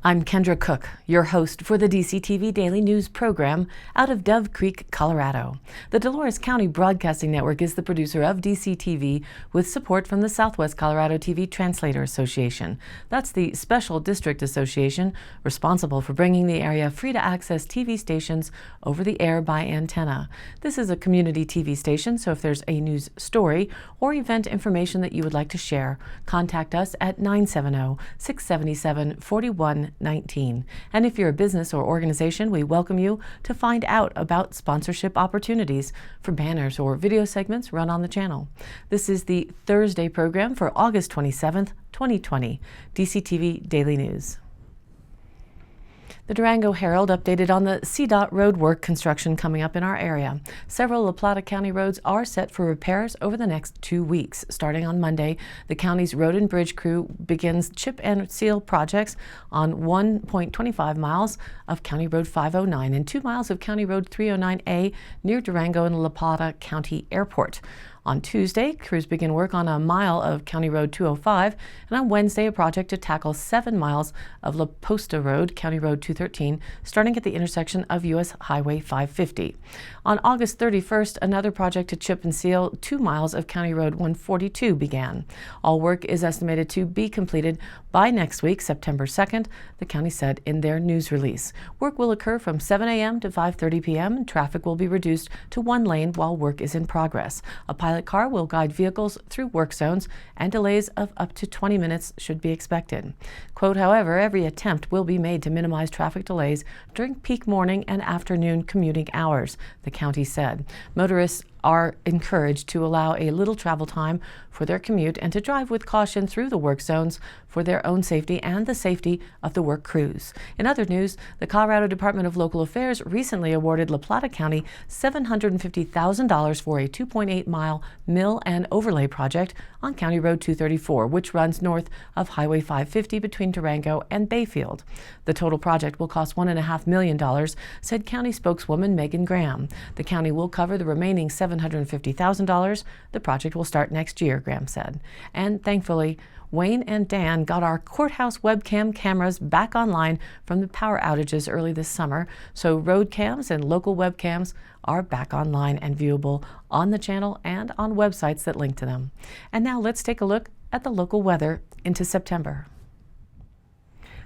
I'm Kendra Cook, your host for the DCTV Daily News program out of Dove Creek, Colorado. The Dolores County Broadcasting Network is the producer of DCTV with support from the Southwest Colorado TV Translator Association. That's the Special District Association responsible for bringing the area free-to-access TV stations over the air by antenna. This is a community TV station, so if there's a news story or event information that you would like to share, contact us at 970-677-4119. And if you're a business or organization, we welcome you to find out about sponsorship opportunities for banners or video segments run on the channel. This is the Thursday program for August 27th, 2020, DCTV Daily News. The Durango Herald updated on the CDOT road work construction coming up in our area. Several La Plata County roads are set for repairs over the next 2 weeks. Starting on Monday, the county's road and bridge crew begins chip and seal projects on 1.25 miles of County Road 509 and 2 miles of County Road 309A near Durango and La Plata County Airport. On Tuesday, crews begin work on a mile of County Road 205, and on Wednesday, a project to tackle 7 miles of La Posta Road, County Road 213, starting at the intersection of U.S. Highway 550. On August 31st, another project to chip and seal 2 miles of County Road 142 began. All work is estimated to be completed by next week, September 2nd, the county said in their news release. Work will occur from 7 a.m. to 5:30 p.m., and traffic will be reduced to 1 lane while work is in progress. A pilot car will guide vehicles through work zones, and delays of up to 20 minutes should be expected. Quote, however, every attempt will be made to minimize traffic delays during peak morning and afternoon commuting hours, the county said. Motorists are encouraged to allow a little travel time for their commute and to drive with caution through the work zones for their own safety and the safety of the work crews. In other news, the Colorado Department of Local Affairs recently awarded La Plata County $750,000 for a 2.8-mile mill and overlay project on County Road 234, which runs north of Highway 550 between Durango and Bayfield. The total project will cost $1.5 million, said county spokeswoman Megan Graham. The county will cover the remaining $750,000. The project will start next year, Graham said. And thankfully, Wayne and Dan got our courthouse webcam cameras back online from the power outages early this summer, so road cams and local webcams are back online and viewable on the channel and on websites that link to them. And now let's take a look at the local weather into September.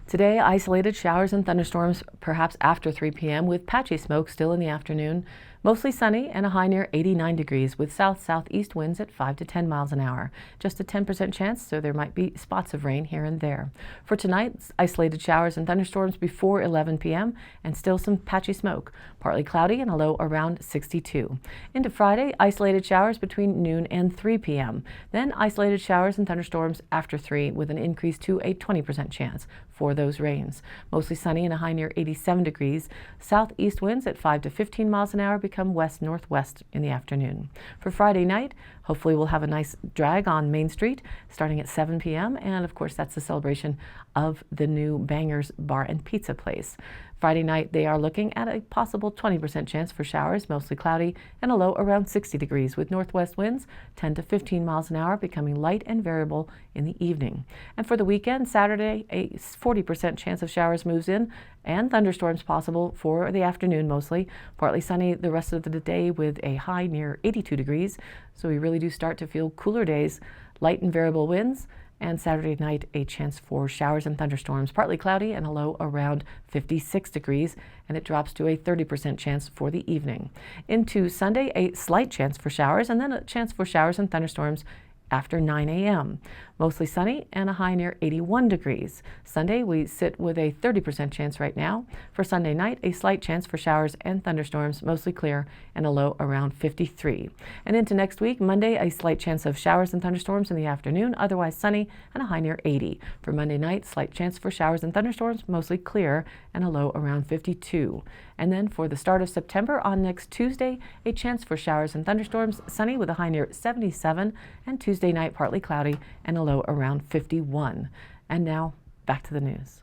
Today, isolated showers and thunderstorms perhaps after 3 p.m. with patchy smoke still in the afternoon. Mostly sunny and a high near 89 degrees with south-southeast winds at 5 to 10 miles an hour. Just a 10% chance, so there might be spots of rain here and there. For tonight, isolated showers and thunderstorms before 11 p.m. and still some patchy smoke. Partly cloudy and a low around 62. Into Friday, isolated showers between noon and 3 p.m. Then isolated showers and thunderstorms after 3 with an increase to a 20% chance for those rains. Mostly sunny and a high near 87 degrees. Southeast winds at 5 to 15 miles an hour become west-northwest in the afternoon. For Friday night, hopefully we'll have a nice drag on Main Street starting at 7 p.m. And of course, that's the celebration of the new Bangers Bar and Pizza place. Friday night, they are looking at a possible 20% chance for showers, mostly cloudy, and a low around 60 degrees with northwest winds 10 to 15 miles an hour, becoming light and variable in the evening. And for the weekend, Saturday, a 40% chance of showers moves in and thunderstorms possible for the afternoon mostly. Partly sunny the rest of the day with a high near 82 degrees. So we really do start to feel cooler days, light and variable winds. And Saturday night, a chance for showers and thunderstorms, partly cloudy and a low around 56 degrees, and it drops to a 30% chance for the evening. Into Sunday, a slight chance for showers and then a chance for showers and thunderstorms after 9 a.m. Mostly sunny and a high near 81 degrees. Sunday, we sit with a 30% chance right now. For Sunday night, a slight chance for showers and thunderstorms, mostly clear, and a low around 53. And into next week, Monday, a slight chance of showers and thunderstorms in the afternoon, otherwise sunny, and a high near 80. For Monday night, slight chance for showers and thunderstorms, mostly clear, and a low around 52. And then for the start of September, on next Tuesday, a chance for showers and thunderstorms, sunny with a high near 77, and Tuesday night, partly cloudy, and a low around 51. And now, back to the news.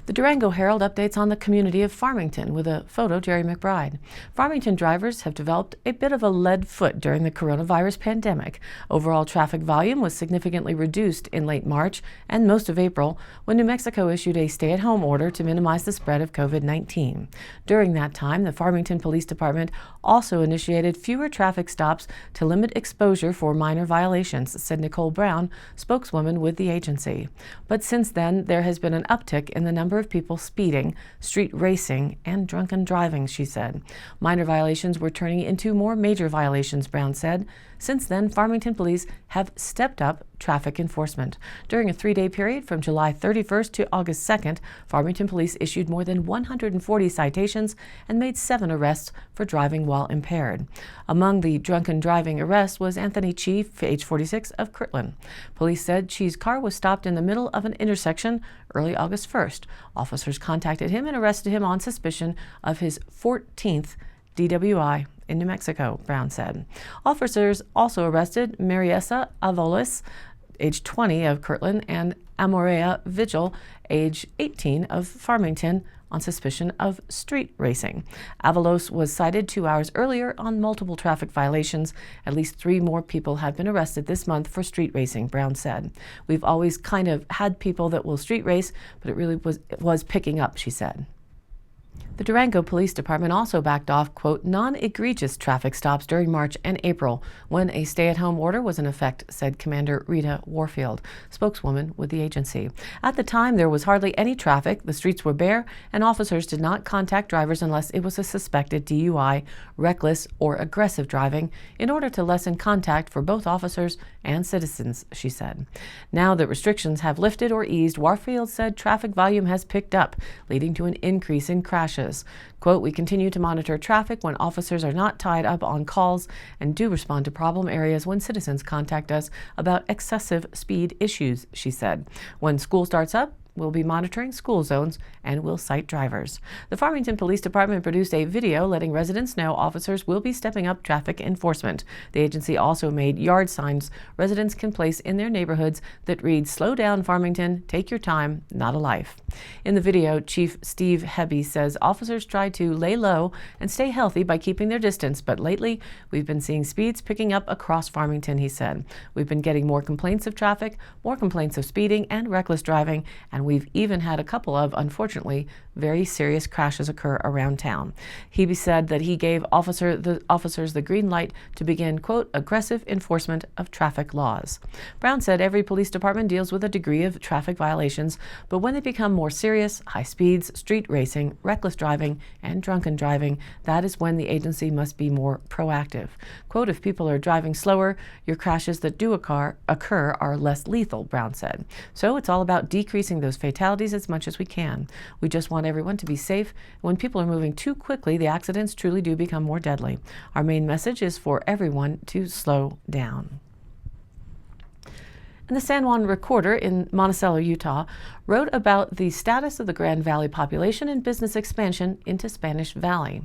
The Durango Herald updates on the community of Farmington with a photo, Jerry McBride. Farmington drivers have developed a bit of a lead foot during the coronavirus pandemic. Overall traffic volume was significantly reduced in late March and most of April when New Mexico issued a stay-at-home order to minimize the spread of COVID-19. During that time, the Farmington Police Department also initiated fewer traffic stops to limit exposure for minor violations, said Nicole Brown, spokeswoman with the agency. But since then, there has been an uptick in the number of people speeding, street racing, and drunken driving, she said. Minor violations were turning into more major violations, Brown said. Since then, Farmington police have stepped up traffic enforcement. During a 3-day period from July 31st to August 2nd, Farmington police issued more than 140 citations and made 7 arrests for driving while impaired. Among the drunken driving arrests was Anthony Chi, age 46, of Kirtland. Police said Chi's car was stopped in the middle of an intersection early August 1st. Officers contacted him and arrested him on suspicion of his 14th DWI in New Mexico, Brown said. Officers also arrested Mariessa Avalos, age 20, of Kirtland, and Amorea Vigil, age 18, of Farmington, on suspicion of street racing. Avalos was cited 2 hours earlier on multiple traffic violations. At least 3 more people have been arrested this month for street racing, Brown said. We've always kind of had people that will street race, but it really was picking up, she said. The Durango Police Department also backed off, quote, non-egregious traffic stops during March and April when a stay-at-home order was in effect, said Commander Rita Warfield, spokeswoman with the agency. At the time, there was hardly any traffic, the streets were bare, and officers did not contact drivers unless it was a suspected DUI, reckless, or aggressive driving, in order to lessen contact for both officers and citizens, she said. Now that restrictions have lifted or eased, Warfield said traffic volume has picked up, leading to an increase in crashes. Quote, we continue to monitor traffic when officers are not tied up on calls and do respond to problem areas when citizens contact us about excessive speed issues, she said. When school starts up, we'll be monitoring school zones and will cite drivers. The Farmington Police Department produced a video letting residents know officers will be stepping up traffic enforcement. The agency also made yard signs residents can place in their neighborhoods that read, slow down Farmington, take your time, not a life. In the video, Chief Steve Hebby says officers try to lay low and stay healthy by keeping their distance, but lately we've been seeing speeds picking up across Farmington, he said. We've been getting more complaints of traffic, more complaints of speeding and reckless driving, and we've even had a couple of, unfortunately, very serious crashes occur around town. He said that he gave the officers the green light to begin, quote, aggressive enforcement of traffic laws. Brown said every police department deals with a degree of traffic violations, but when they become more serious, high speeds, street racing, reckless driving, and drunken driving, that is when the agency must be more proactive. Quote, if people are driving slower, your crashes that do occur are less lethal, Brown said. So it's all about decreasing those fatalities as much as we can. We just want everyone to be safe. When people are moving too quickly, the accidents truly do become more deadly. Our main message is for everyone to slow down. And the San Juan Recorder in Monticello, Utah, wrote about the status of the Grand Valley population and business expansion into Spanish Valley.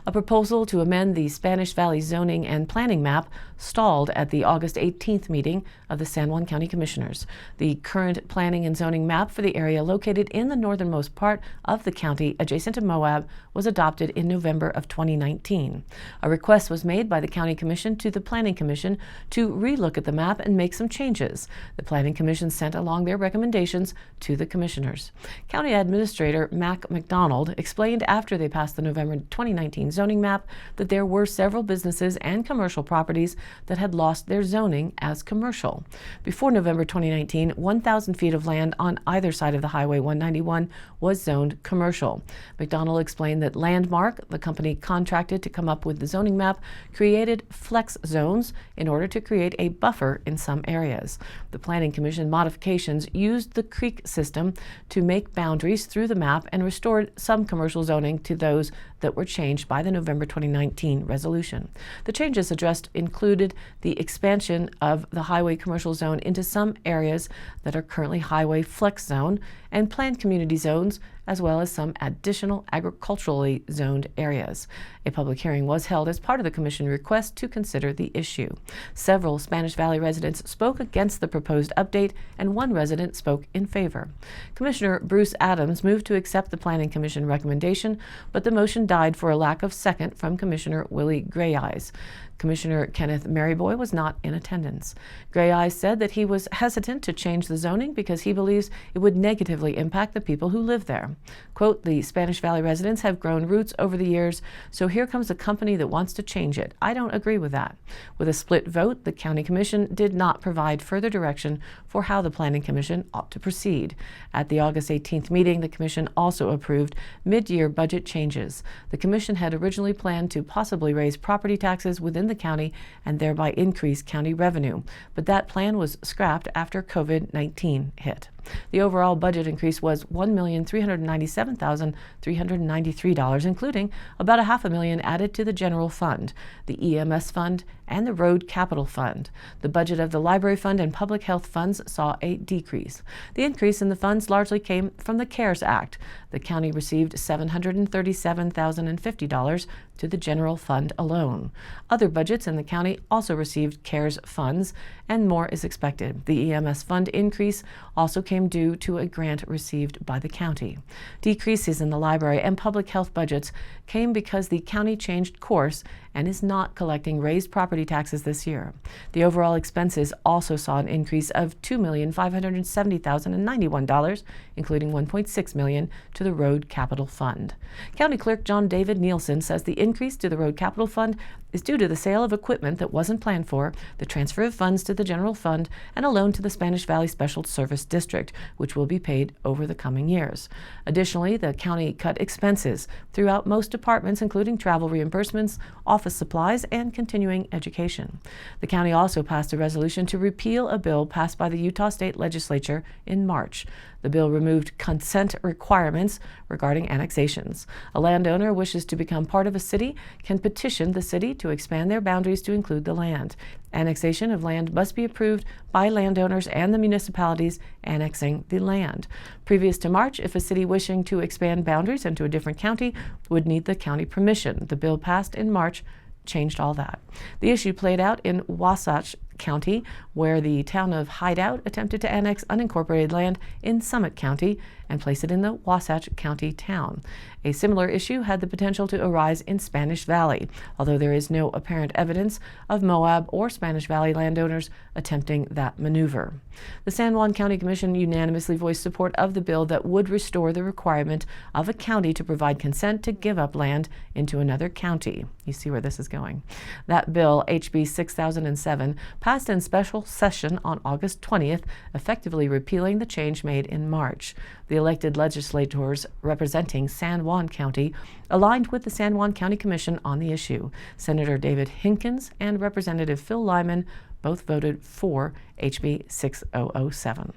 A proposal to amend the Spanish Valley zoning and planning map stalled at the August 18th meeting of the San Juan County Commissioners. The current planning and zoning map for the area located in the northernmost part of the county adjacent to Moab was adopted in November of 2019. A request was made by the County Commission to the Planning Commission to relook at the map and make some changes. The Planning Commission sent along their recommendations to the commissioners. County Administrator Mac McDonald explained after they passed the November 2019 zoning map that there were several businesses and commercial properties that had lost their zoning as commercial. Before November 2019, 1,000 feet of land on either side of the Highway 191 was zoned commercial. McDonald explained that Landmark, the company contracted to come up with the zoning map, created flex zones in order to create a buffer in some areas. The Planning Commission modifications used the creek system to make boundaries through the map and restored some commercial zoning to those that were changed by the November 2019 resolution. The changes addressed included the expansion of the highway commercial zone into some areas that are currently highway flex zone and planned community zones, as well as some additional agriculturally zoned areas. A public hearing was held as part of the commission request to consider the issue. Several Spanish Valley residents spoke against the proposed update, and one resident spoke in favor. Commissioner Bruce Adams moved to accept the Planning Commission recommendation, but the motion died for a lack of second from Commissioner Willie Grayeyes. Commissioner Kenneth Maryboy was not in attendance. Grayeyes said that he was hesitant to change the zoning because he believes it would negatively impact the people who live there. Quote, "The Spanish Valley residents have grown roots over the years, so here comes a company that wants to change it. I don't agree with that." With a split vote, the County Commission did not provide further direction for how the Planning Commission ought to proceed. At the August 18th meeting, the Commission also approved mid-year budget changes. The Commission had originally planned to possibly raise property taxes within the county and thereby increase county revenue, but that plan was scrapped after COVID-19 hit. The overall budget increase was $1,397,393, including about $500,000 added to the general fund, the EMS fund, and the road capital fund. The budget of the library fund and public health funds saw a decrease. The increase in the funds largely came from the CARES Act. The county received $737,050 to the general fund alone. Other budgets in the county also received CARES funds, and more is expected. The EMS fund increase also came due to a grant received by the county. Decreases in the library and public health budgets came because the county changed course and is not collecting raised property taxes this year. The overall expenses also saw an increase of $2,570,091, including $1.6 million to the Road Capital Fund. County Clerk John David Nielsen says the increase to the Road Capital Fund is due to the sale of equipment that wasn't planned for, the transfer of funds to the general fund, and a loan to the Spanish Valley Special Service District, which will be paid over the coming years. Additionally, the county cut expenses throughout most departments, including travel reimbursements, office supplies, and continuing education. The county also passed a resolution to repeal a bill passed by the Utah State Legislature in March. The bill removed consent requirements regarding annexations. A landowner wishes to become part of a city can petition the city to expand their boundaries to include the land. Annexation of land must be approved by landowners and the municipalities annexing the land. Previous to March, if a city wishing to expand boundaries into a different county would need the county permission. The bill passed in March changed all that. The issue played out in Wasatch County, where the town of Hideout attempted to annex unincorporated land in Summit County and place it in the Wasatch County town. A similar issue had the potential to arise in Spanish Valley, although there is no apparent evidence of Moab or Spanish Valley landowners attempting that maneuver. The San Juan County Commission unanimously voiced support of the bill that would restore the requirement of a county to provide consent to give up land into another county. You see where this is going. That bill, HB 6007, passed in special session on August 20th, effectively repealing the change made in March. The elected legislators representing San Juan County aligned with the San Juan County Commission on the issue. Senator David Hinkins and Representative Phil Lyman both voted for HB 6007.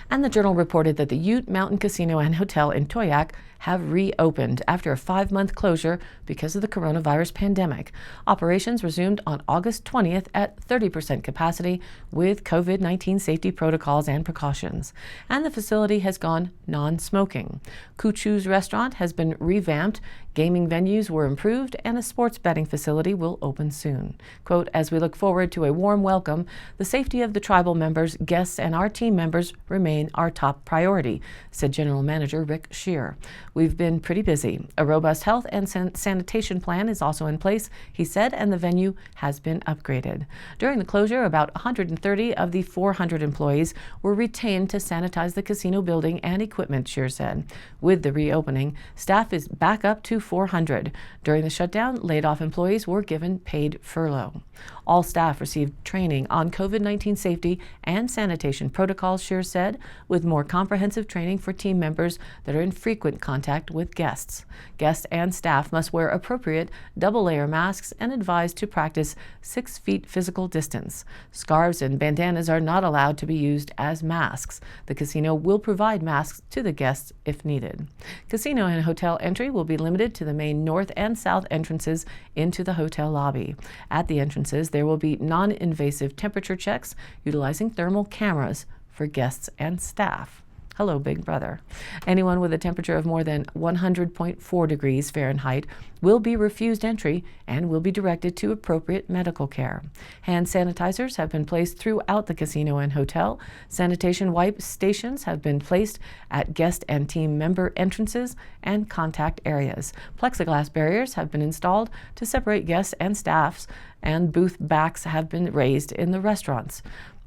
And the Journal reported that the Ute Mountain Casino and Hotel in Toyac have reopened after a 5-month closure because of the coronavirus pandemic. Operations resumed on August 20th at 30% capacity with COVID-19 safety protocols and precautions. And the facility has gone non-smoking. Kuchu's restaurant has been revamped, gaming venues were improved, and a sports betting facility will open soon. Quote, "As we look forward to a warm welcome, the safety of the tribal members, guests, and our team members remain our top priority," said General Manager Rick Shear. "We've been pretty busy. A robust health and sanitation plan is also in place," he said, and the venue has been upgraded. During the closure, about 130 of the 400 employees were retained to sanitize the casino building and equipment, Shear said. With the reopening, staff is back up to 400. During the shutdown, laid-off employees were given paid furlough. All staff received training on COVID-19 safety and sanitation protocols, Shear said, with more comprehensive training for team members that are in frequent contact with guests. Guests and staff must wear appropriate double-layer masks and advised to practice 6 feet physical distance. Scarves and bandanas are not allowed to be used as masks. The casino will provide masks to the guests if needed. Casino and hotel entry will be limited to the main north and south entrances into the hotel lobby. At the entrances, there will be non-invasive temperature checks utilizing thermal cameras for guests and staff. Hello, Big Brother. Anyone with a temperature of more than 100.4 degrees Fahrenheit will be refused entry and will be directed to appropriate medical care. Hand sanitizers have been placed throughout the casino and hotel. Sanitation wipe stations have been placed at guest and team member entrances and contact areas. Plexiglass barriers have been installed to separate guests and staffs, and booth backs have been raised in the restaurants.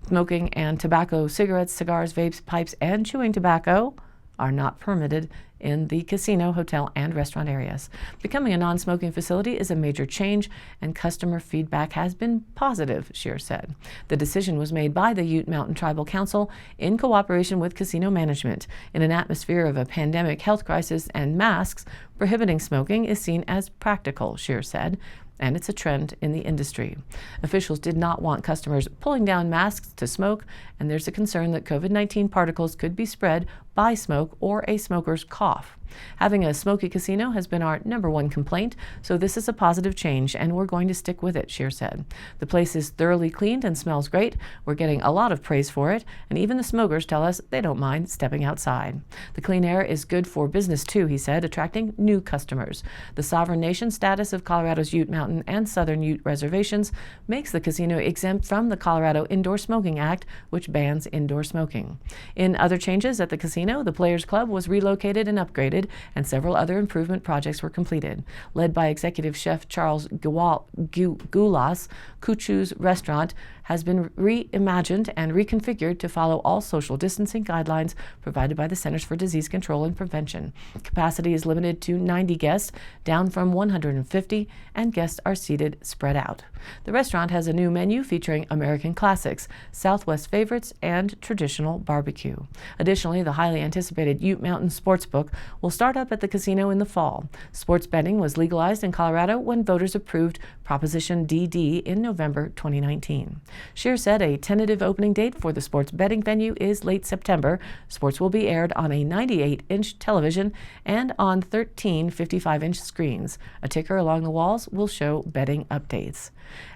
Smoking and tobacco, cigarettes, cigars, vapes, pipes, and chewing tobacco are not permitted in the casino, hotel, and restaurant areas. Becoming a non-smoking facility is a major change, and customer feedback has been positive, Scheer said. The decision was made by the Ute Mountain Tribal Council in cooperation with casino management. In an atmosphere of a pandemic health crisis and masks, prohibiting smoking is seen as practical, Scheer said, and it's a trend in the industry. Officials did not want customers pulling down masks to smoke, and there's a concern that COVID-19 particles could be spread by smoke or a smoker's cough. Having a smoky casino has been our #1 complaint, so this is a positive change, and we're going to stick with it, Scheer said. The place is thoroughly cleaned and smells great. We're getting a lot of praise for it, and even the smokers tell us they don't mind stepping outside. The clean air is good for business too, he said, attracting new customers. The sovereign nation status of Colorado's Ute Mountain and Southern Ute reservations makes the casino exempt from the Colorado Indoor Smoking Act, which bans indoor smoking. In other changes at the casino, the Players Club was relocated and upgraded, and several other improvement projects were completed. Led by executive chef Charles Goulas, Kuchu's restaurant has been reimagined and reconfigured to follow all social distancing guidelines provided by the Centers for Disease Control and Prevention. Capacity is limited to 90 guests, down from 150, and guests are seated spread out. The restaurant has a new menu featuring American classics, Southwest favorites, and traditional barbecue. Additionally, the highly anticipated Ute Mountain Sportsbook will start up at the casino in the fall. Sports betting was legalized in Colorado when voters approved Proposition DD in November 2019. Scheer said a tentative opening date for the sports betting venue is late September. Sports will be aired on a 98-inch television and on 13 55-inch screens. A ticker along the walls will show betting updates.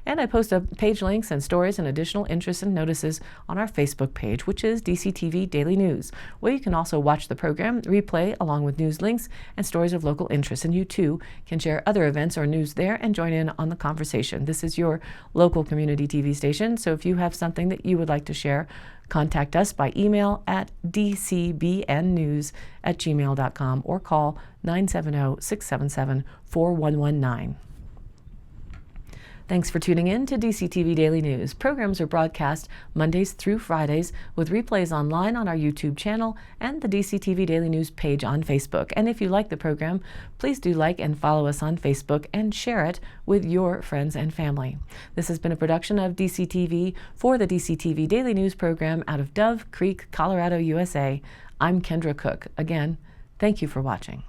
And I post up page links and stories and additional interests and notices on our Facebook page, which is DCTV Daily News, where you can also watch the program replay along with news links and stories of local interest. And you too can share other events or news there and join in on the conversation. This is your local community TV station, so if you have something that you would like to share, contact us by email at dcbnnews@gmail.com or call 970-677-4119. Thanks for tuning in to DCTV Daily News. Programs are broadcast Mondays through Fridays with replays online on our YouTube channel and the DCTV Daily News page on Facebook. And if you like the program, please do like and follow us on Facebook and share it with your friends and family. This has been a production of DCTV for the DCTV Daily News program out of Dove Creek, Colorado, USA. I'm Kendra Cook. Again, thank you for watching.